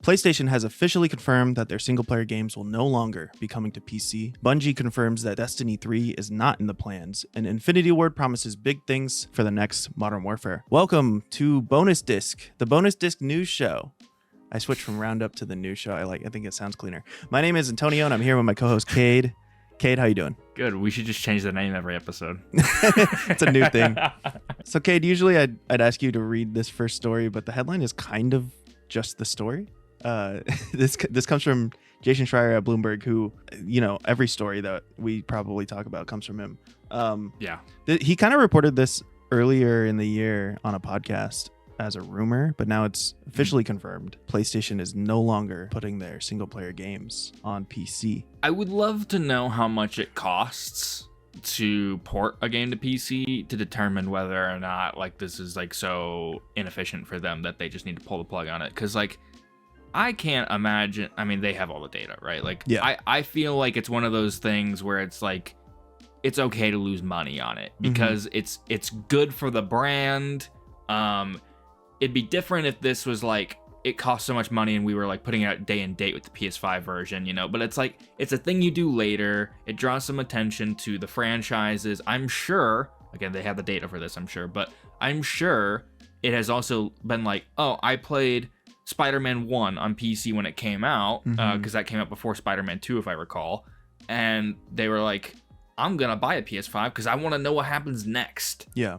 PlayStation has officially confirmed that their single-player games will no longer be coming to PC. Bungie confirms that Destiny 3 is not in the plans, and Infinity Ward promises big things for the next Modern Warfare. Welcome to Bonus Disc, the Bonus Disc news show. I switched from Roundup to the news show. I think it sounds cleaner. My name is Antonio, and I'm here with my co-host Cade. Cade, how you doing? Good. We should just change the name every episode. It's a new thing. So, Cade, usually I'd ask you to read this first story, but the headline is kind of just the story. This comes from Jason Schreier at Bloomberg, who, every story that we probably talk about comes from him. He kind of reported this earlier in the year on a podcast as a rumor, but now it's officially confirmed. PlayStation is no longer putting their single player games on PC. I would love to know how much it costs to port a game to PC to determine whether or not this is so inefficient for them that they just need to pull the plug on it. Because I can't imagine. I mean, they have all the data, right? I feel like it's one of those things where it's it's okay to lose money on it because it's good for the brand. It'd be different if this was it cost so much money and we were putting it out day and date with the PS5 version, but it's it's a thing you do later. It draws some attention to the franchises. I'm sure, again, they have the data for this, I'm sure, but I'm sure it has also been I played Spider-Man 1 on PC when it came out, because that came out before Spider-Man 2, if I recall, and they were I'm gonna buy a PS5 because I want to know what happens next. Yeah.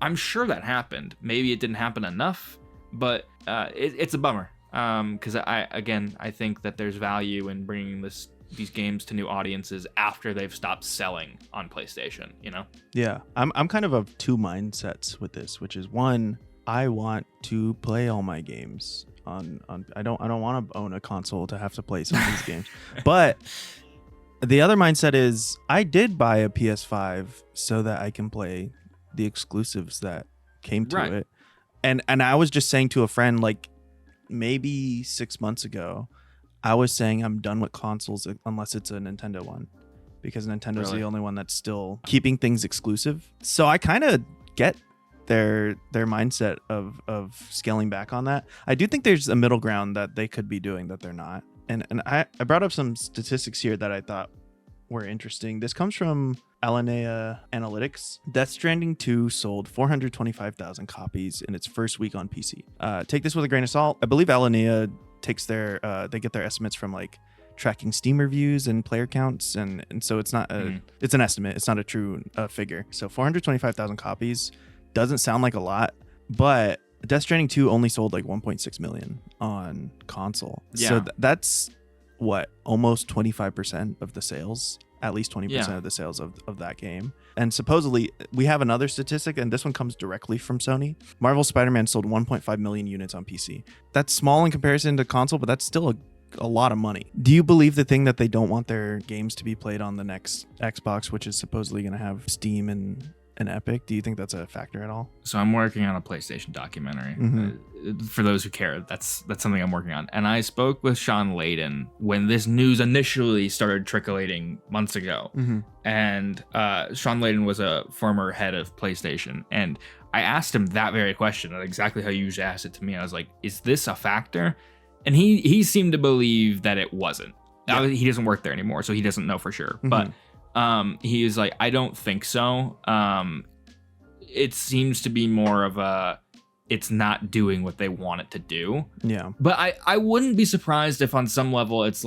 I'm sure that happened. Maybe it didn't happen enough, but it's a bummer. Because I think that there's value in bringing these games to new audiences after they've stopped selling on PlayStation. Yeah. I'm kind of two mindsets with this, which is one, I want to play all my games on I don't want to own a console to have to play some of these games. But the other mindset is I did buy a PS5 so that I can play the exclusives that came to it. And I was just saying to a friend, maybe 6 months ago, I was saying I'm done with consoles unless it's a Nintendo one, because Nintendo's the only one that's still keeping things exclusive. So I kind of get their mindset of scaling back on that. I do think there's a middle ground that they could be doing that they're not. And I brought up some statistics here that I thought were interesting. This comes from Alinea Analytics. Death Stranding 2 sold 425,000 copies in its first week on PC. Take this with a grain of salt. I believe Alinea takes they get their estimates from tracking Steam reviews and player counts, and so it's not it's an estimate. It's not a true figure. So 425,000 copies doesn't sound like a lot, but Death Stranding 2 only sold 1.6 million on console. Yeah. So that's what, almost 25% of the sales, at least 20% of the sales of that game. And supposedly we have another statistic, and this one comes directly from Sony. Marvel Spider-Man sold 1.5 million units on PC. That's small in comparison to console, but that's still a lot of money. Do you believe the thing that they don't want their games to be played on the next Xbox, which is supposedly going to have Steam and Epic? Do you think that's a factor at all? So I'm working on a PlayStation documentary. For those who care, that's something I'm working on. And I spoke with Sean Layden when this news initially started trickling months ago. And Sean Layden was a former head of PlayStation. And I asked him that very question, exactly how you usually ask it to me. I was like, is this a factor? And he seemed to believe that it wasn't. Yeah. He doesn't work there anymore, so he doesn't know for sure. But he was like, I don't think so. It seems to be more of it's not doing what they want it to do. Yeah. But I wouldn't be surprised if on some level it's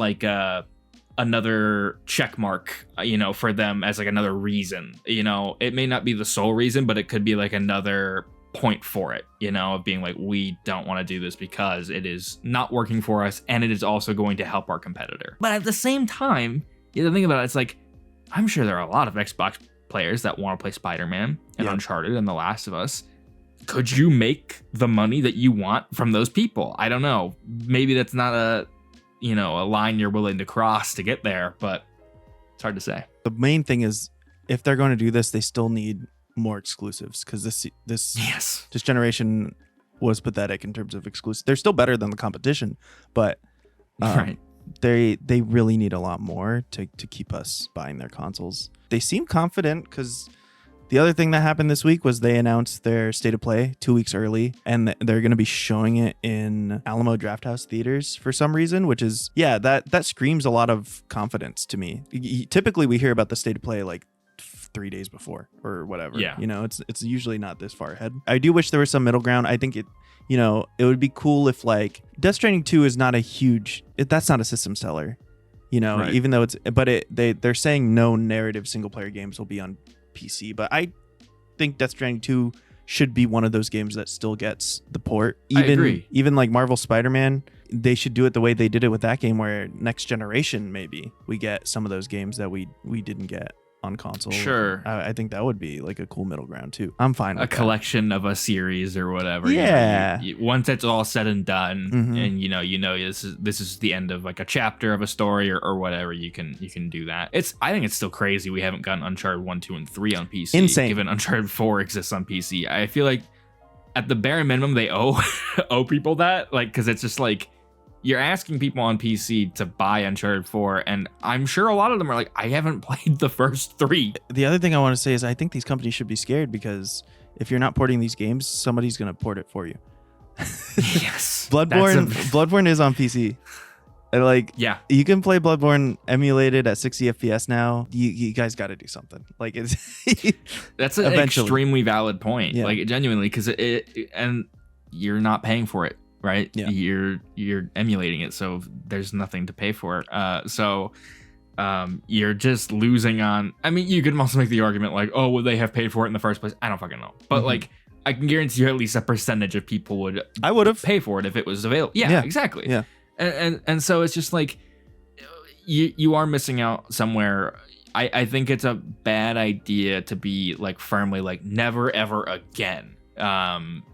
another check mark, for them as another reason. It may not be the sole reason, but it could be another point for it, of being we don't want to do this because it is not working for us and it is also going to help our competitor. But at the same time, the thing about it, it's I'm sure there are a lot of Xbox players that want to play Spider-Man and Uncharted and The Last of Us. Could you make the money that you want from those people? I don't know. Maybe that's not a line you're willing to cross to get there, but it's hard to say. The main thing is, if they're going to do this, they still need more exclusives, because this generation was pathetic in terms of exclusives. They're still better than the competition, but they really need a lot more to keep us buying their consoles. They seem confident because The other thing that happened this week was they announced their State of Play 2 weeks early, and they're going to be showing it in Alamo Drafthouse theaters for some reason, which is, that screams a lot of confidence to me. Typically, we hear about the State of Play like 3 days before or whatever. Yeah. It's usually not this far ahead. I do wish there was some middle ground. I think it would be cool if like Death Stranding 2 is not that's not a system seller, Right. even though they're saying no narrative single player games will be on PC, but I think Death Stranding 2 should be one of those games that still gets the port. I agree. Even like Marvel Spider-Man, they should do it the way they did it with that game, where next generation maybe we get some of those games that we didn't get on console. Sure. I think that would be like a cool middle ground too. I'm fine with a collection of a series or whatever. Yeah. Once it's all said and done, Mhm. and this is the end of like a chapter of a story or whatever, you can do that. I think it's still crazy we haven't gotten Uncharted 1, 2, and 3 on PC. Insane. Given Uncharted 4 exists on PC. I feel like at the bare minimum they owe people that, like, because it's just like you're asking people on PC to buy Uncharted 4, and I'm sure a lot of them are like, I haven't played the first 3. The other thing I want to say is I think these companies should be scared, because if you're not porting these games, somebody's going to port it for you. Yes. Bloodborne is on PC. And like, Yeah. you can play Bloodborne emulated at 60 FPS now. You guys got to do something. Like, it's That's an eventually. extremely valid point. Yeah. Like, genuinely, because and you're not paying for it, right? Yeah. You're emulating it, so there's nothing to pay for. You're just losing on. I mean, you could also make the argument like, oh, would they have paid for it in the first place? I don't fucking know. But like, I can guarantee you at least a percentage of people would. I would have pay for it if it was available. Yeah. Exactly. Yeah. And so it's just like you are missing out somewhere. I think it's a bad idea to be like firmly like never ever again,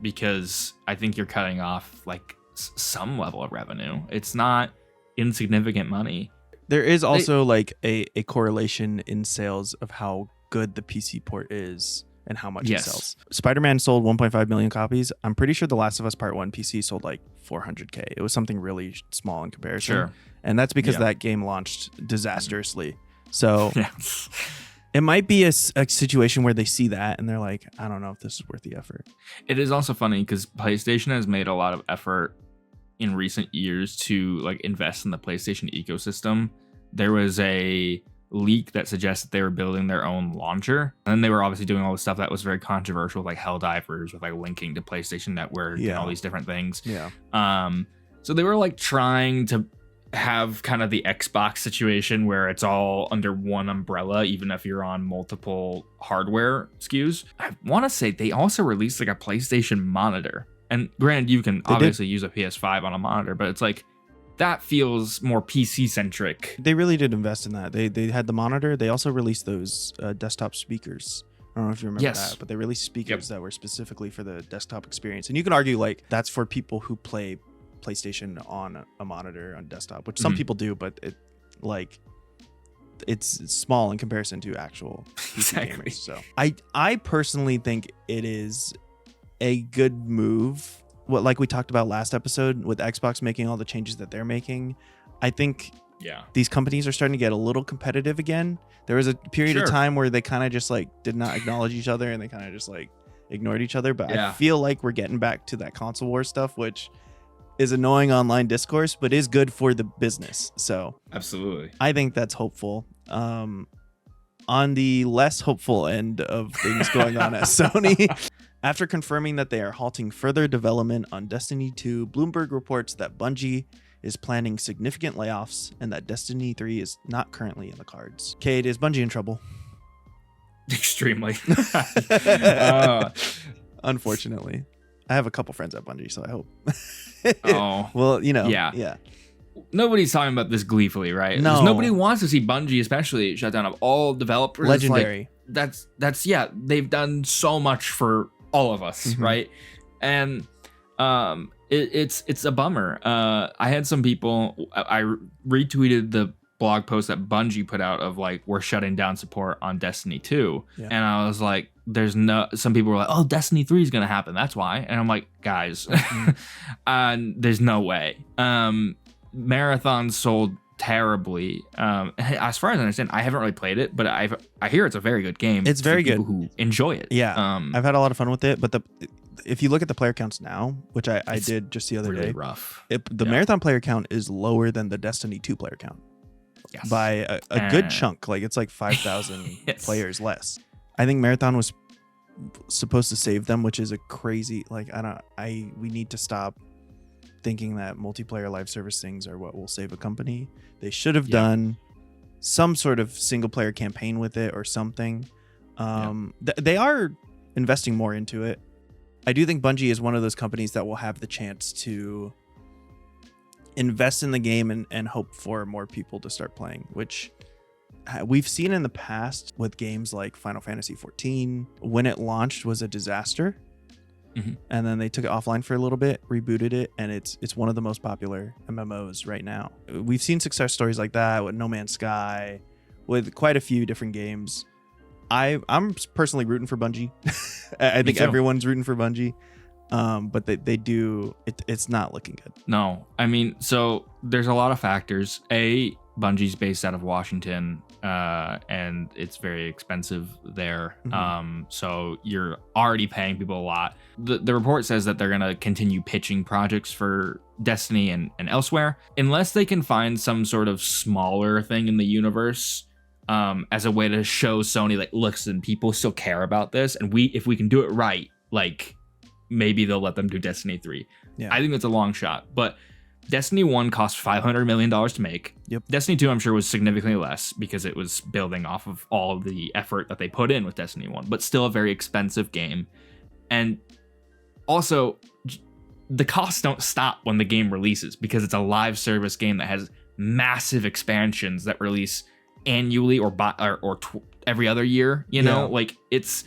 because I think you're cutting off like some level of revenue. It's not insignificant money. There is also like a correlation in sales of how good the PC port is and how much it sells. Spider-Man sold 1.5 million copies. I'm pretty sure The Last of Us Part 1 PC sold like 400K. It was something really small in comparison. Sure. And that's because that game launched disastrously. So Yeah. it might be a situation where they see that and they're like, I don't know if this is worth the effort. It is also funny because PlayStation has made a lot of effort in recent years to like invest in the PlayStation ecosystem. There was a leak that suggested they were building their own launcher, and then they were obviously doing all the stuff that was very controversial, like Helldivers, with like linking to PlayStation Network and all these different things. So they were like trying to have kind of the Xbox situation where it's all under one umbrella, even if you're on multiple hardware SKUs. I want to say they also released like a PlayStation monitor, and granted, you can obviously use a PS5 on a monitor, but it's like that feels more PC centric. They really did invest in that. They had the monitor. They also released those desktop speakers. I don't know if you remember that, but they released speakers that were specifically for the desktop experience. And you can argue like that's for people who play PlayStation on a monitor on desktop, which some people do, but it's small in comparison to actual PC gamers. So I personally think it is a good move. Like we talked about last episode with Xbox making all the changes that they're making. I think these companies are starting to get a little competitive again. There was a period of time where they kind of just like did not acknowledge each other and they kind of just like ignored each other. But I feel like we're getting back to that console war stuff, which is annoying online discourse, but is good for the business. So absolutely, I think that's hopeful. On the less hopeful end of things going on at Sony, after confirming that they are halting further development on Destiny 2, Bloomberg reports that Bungie is planning significant layoffs and that Destiny 3 is not currently in the cards. Cade, is Bungie in trouble? Extremely. Unfortunately. I have a couple friends at Bungie, so I hope. Well, Yeah. Nobody's talking about this gleefully, right? No. Nobody wants to see Bungie, especially shut down, of all developers. Legendary. Like, that's they've done so much for all of us, right? And it's a bummer. I had some people, I retweeted the blog post that Bungie put out of like, we're shutting down support on Destiny 2. And I was like, some people were like, oh, Destiny 3 is gonna happen, that's why. And I'm like, guys, there's no way. Marathon sold terribly. As far as I understand, I haven't really played it, but I hear it's a very good game. It's very good. People who enjoy it. Yeah, I've had a lot of fun with it, but if you look at the player counts now, which I did just the other really day, rough. The Marathon player count is lower than the Destiny 2 player count. Yes. By a good chunk. Like it's like 5,000 yes. players less. I think Marathon was supposed to save them, which is a crazy, like, we need to stop thinking that multiplayer live service things are what will save a company. They should have done some sort of single player campaign with it or something. They are investing more into it. I do think Bungie is one of those companies that will have the chance to invest in the game and hope for more people to start playing, which we've seen in the past with games like Final Fantasy 14. When it launched was a disaster, and then they took it offline for a little bit, rebooted it, and it's one of the most popular MMOs right now. We've seen success stories like that with No Man's Sky, with quite a few different games. I'm personally rooting for Bungie. I think everyone's rooting for Bungie. But they do it's not looking good. No, I mean, so there's a lot of factors. Bungie's based out of Washington, and it's very expensive there. So you're already paying people a lot. The report says that they're gonna continue pitching projects for Destiny and elsewhere, unless they can find some sort of smaller thing in the universe, as a way to show Sony, like, listen, people still care about this, and if we can do it right, like, maybe they'll let them do Destiny 3. Yeah. I think that's a long shot. But Destiny 1 cost $500 million to make. Yep. Destiny 2, I'm sure, was significantly less because it was building off of all of the effort that they put in with Destiny 1, but still a very expensive game. And also, the costs don't stop when the game releases because it's a live service game that has massive expansions that release annually or every other year. You know, like it's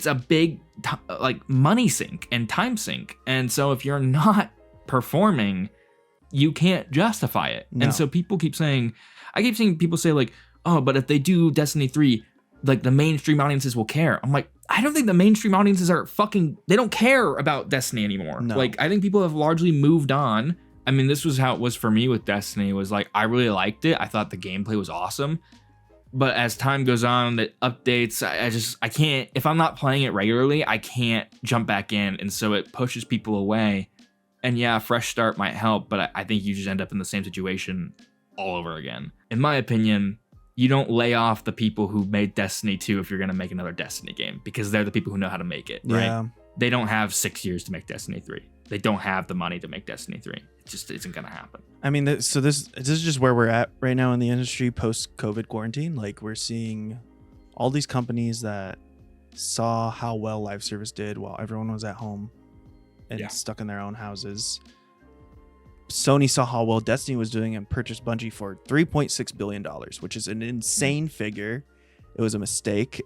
a big like money sink and time sink. And so if you're not performing, you can't justify it. No. And so people keep saying, I keep seeing people say like, oh, but if they do Destiny 3, like the mainstream audiences will care. I'm like, I don't think the mainstream audiences they don't care about Destiny anymore. No. Like, I think people have largely moved on. I mean, this was how it was for me with Destiny, was like, I really liked it. I thought the gameplay was awesome. But as time goes on, the updates, I can't, if I'm not playing it regularly, I can't jump back in. And so it pushes people away. And yeah, a fresh start might help, but I think you just end up in the same situation all over again. In my opinion, you don't lay off the people who made Destiny 2 if you're going to make another Destiny game, because they're the people who know how to make it, right? Yeah. They don't have 6 years to make Destiny 3. They don't have the money to make Destiny 3. It just isn't going to happen. I mean, this is just where we're at right now in the industry post-COVID quarantine. Like, we're seeing all these companies that saw how well live service did while everyone was at home and stuck in their own houses. Sony saw how well Destiny was doing and purchased Bungie for $3.6 billion, which is an insane figure. It was a mistake.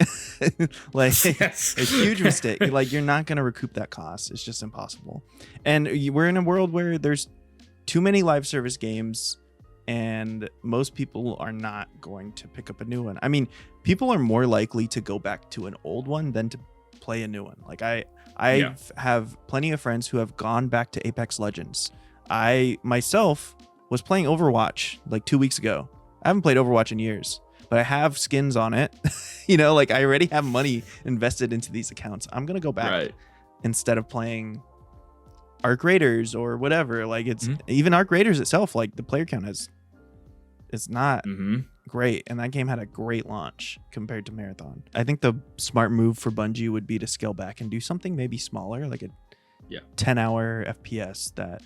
Like, yes. A huge mistake. Like, you're not going to recoup that cost. It's just impossible. And we're in a world where there's too many live service games, and most people are not going to pick up a new one. I mean, people are more likely to go back to an old one than to play a new one. Like, I have plenty of friends who have gone back to Apex Legends. I myself was playing Overwatch like 2 weeks ago. I haven't played Overwatch in years, but I have skins on it. You know, like, I already have money invested into these accounts. I'm going to go back instead of playing Arc Raiders or whatever. Like, it's even Arc Raiders itself, like, the player count it's not great. And that game had a great launch compared to Marathon. I think the smart move for Bungie would be to scale back and do something maybe smaller, like a 10-hour FPS that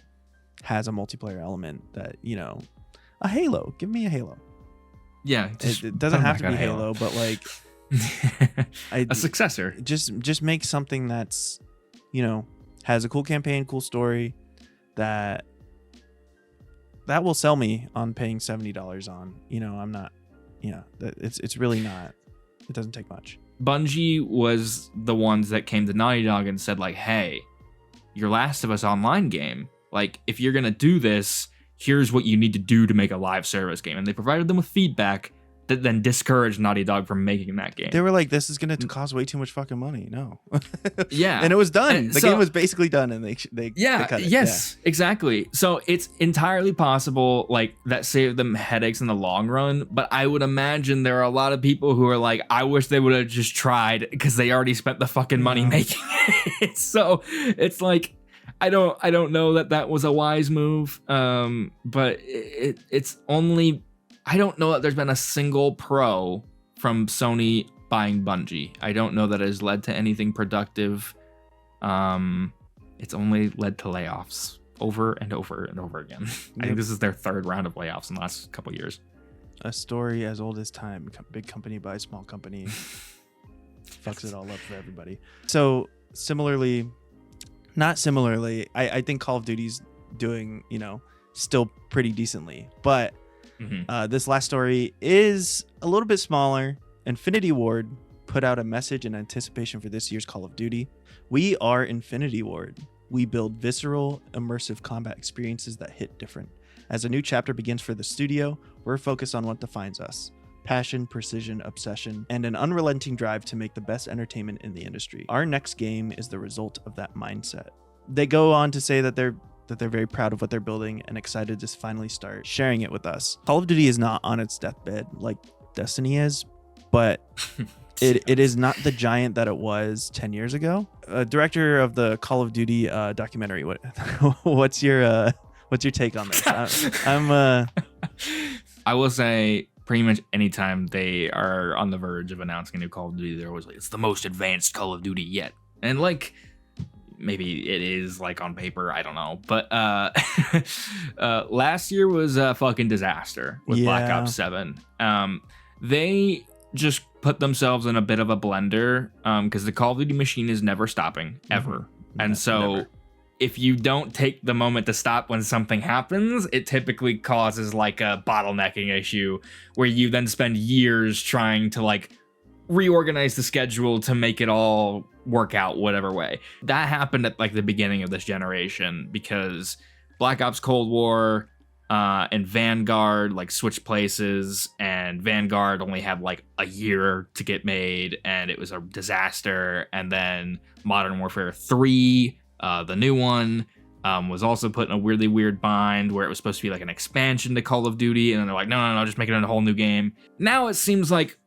has a multiplayer element that, you know, a Halo. Give me a Halo. Yeah, it doesn't have to be Halo, but like a successor. Just make something that's, you know, has a cool campaign, cool story that will sell me on paying $70 on. You know, I'm not. Yeah, it's really not. It doesn't take much. Bungie was the ones that came to Naughty Dog and said, like, hey, your Last of Us online game, like, if you're gonna do this, here's what you need to do to make a live service game. And they provided them with feedback then discouraged Naughty Dog from making that game. They were like, this is going to cost way too much fucking money. No. Yeah. And it was done. And the game was basically done, and they cut it. Yes, exactly. So it's entirely possible, like, that saved them headaches in the long run. But I would imagine there are a lot of people who are like, I wish they would have just tried, because they already spent the fucking money making it. So it's like, I don't know that was a wise move. But it's only, I don't know that there's been a single pro from Sony buying Bungie. I don't know that it has led to anything productive. It's only led to layoffs over and over and over again. I think this is their third round of layoffs in the last couple of years. A story as old as time. Big company buys small company. Fucks it all up for everybody. So not similarly, I think Call of Duty's doing, still pretty decently. But this last story is a little bit smaller. Infinity Ward put out a message in anticipation for this year's Call of Duty. We are Infinity Ward. We build visceral, immersive combat experiences that hit different. As a new chapter begins for the studio, we're focused on what defines us: passion, precision, obsession, and an unrelenting drive to make the best entertainment in the industry. Our next game is the result of that mindset. They go on to say that they're very proud of what they're building and excited to finally start sharing it with us. Call of Duty is not on its deathbed like Destiny is, but it is not the giant that it was 10 years ago. Director of the Call of Duty documentary, what's your take on this? I will say, pretty much anytime they are on the verge of announcing a new Call of Duty, they're always like, it's the most advanced Call of Duty yet. And like, maybe it is, like, on paper, I don't know. But last year was a fucking disaster with Black Ops 7. They just put themselves in a bit of a blender because the Call of Duty machine is never stopping, ever. And so never. If you don't take the moment to stop when something happens, it typically causes like a bottlenecking issue where you then spend years trying to like reorganize the schedule to make it all work out whatever way. That happened at like the beginning of this generation because Black Ops Cold War and Vanguard like switched places, and Vanguard only had like a year to get made and it was a disaster. And then Modern Warfare 3, the new one, was also put in a weirdly weird bind where it was supposed to be like an expansion to Call of Duty, and then they're like, no, just make it a whole new game. Now it seems like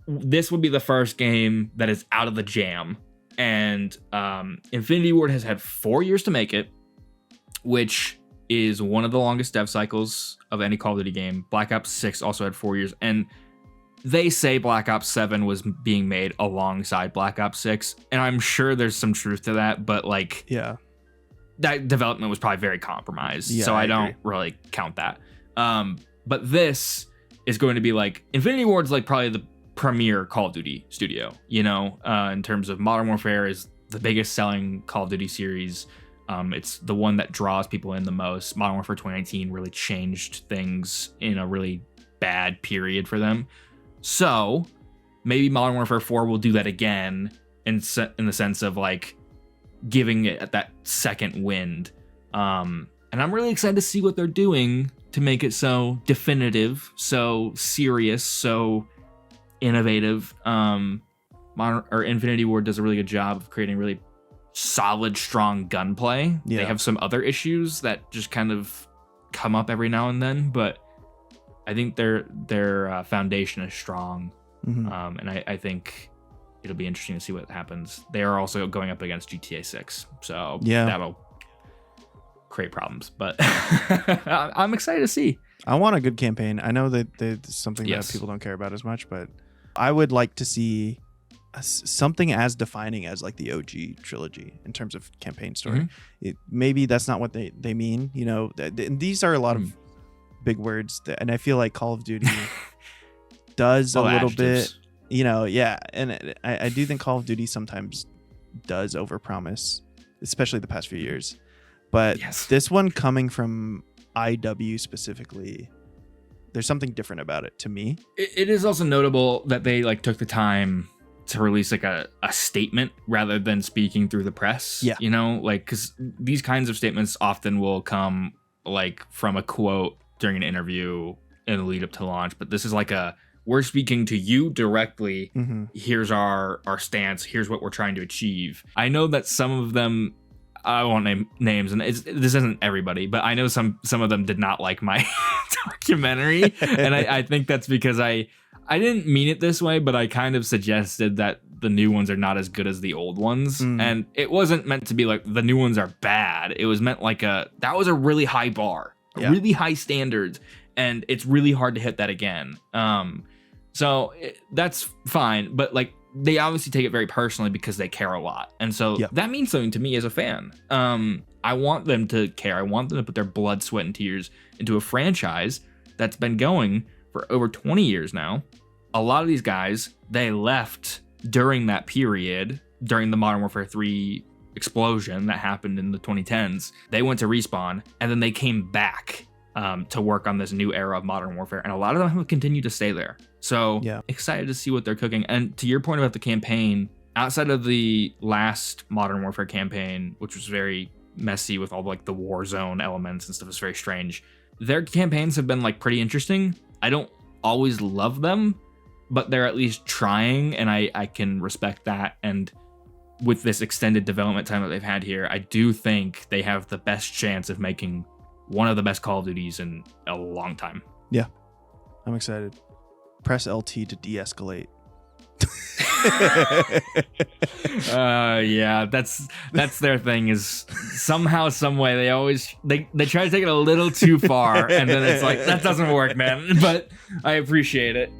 this would be the first game that is out of the jam, and Infinity Ward has had 4 years to make it, which is one of the longest dev cycles of any Call of Duty game. Black Ops 6 also had 4 years, and they say Black Ops 7 was being made alongside Black Ops 6, and I'm sure there's some truth to that, but like, yeah, that development was probably very compromised, yeah, so I don't agree. really count that. But this is going to be like, Infinity Ward's like probably the premier Call of Duty studio, in terms of Modern Warfare is the biggest selling Call of Duty series. It's the one that draws people in the most. Modern Warfare 2019 really changed things in a really bad period for them. So maybe Modern Warfare 4 will do that again in the sense of like giving it that second wind. And I'm really excited to see what they're doing to make it so definitive, so serious, so innovative. Infinity Ward does a really good job of creating really solid, strong gunplay. Yeah. They have some other issues that just kind of come up every now and then, but I think their foundation is strong. And I think it'll be interesting to see what happens. They are also going up against GTA 6, so that'll create problems, but I'm excited to see. I want a good campaign. I know that it's something that people don't care about as much, but I would like to see something as defining as like the OG trilogy in terms of campaign story. Maybe that's not what they mean, these are a lot of big words and I feel like Call of Duty does a little bit, and I do think Call of Duty sometimes does overpromise, especially the past few years. But this one coming from IW specifically, there's something different about it to me. It is also notable that they like took the time to release like a statement rather than speaking through the press. Because these kinds of statements often will come like from a quote during an interview in the lead up to launch, but this is like we're speaking to you directly. Mm-hmm. Here's our stance. Here's what we're trying to achieve. I know that some of them, I won't name names, and this isn't everybody, but I know some of them did not like my documentary, and I think that's because I didn't mean it this way, but I kind of suggested that the new ones are not as good as the old ones, and it wasn't meant to be like the new ones are bad. It was meant like that was a really high bar, really high standards, and it's really hard to hit that again. So that's fine, but like they obviously take it very personally because they care a lot, and so that means something to me as a fan. I want them to care. I want them to put their blood, sweat, and tears into a franchise that's been going for over 20 years now. A lot of these guys, they left during that period, during the Modern Warfare 3 explosion that happened in the 2010s. They went to Respawn, and then they came back to work on this new era of Modern Warfare, and a lot of them have continued to stay there. So excited to see what they're cooking. And to your point about the campaign, outside of the last Modern Warfare campaign, which was very messy with all like the war zone elements and stuff, it's very strange. Their campaigns have been like pretty interesting. I don't always love them, but they're at least trying, and I can respect that. And with this extended development time that they've had here, I do think they have the best chance of making one of the best Call of Duties in a long time. Yeah, I'm excited. Press LT to de-escalate. Yeah, that's their thing, is somehow, some way they try to take it a little too far, and then it's like, that doesn't work, man. But I appreciate it.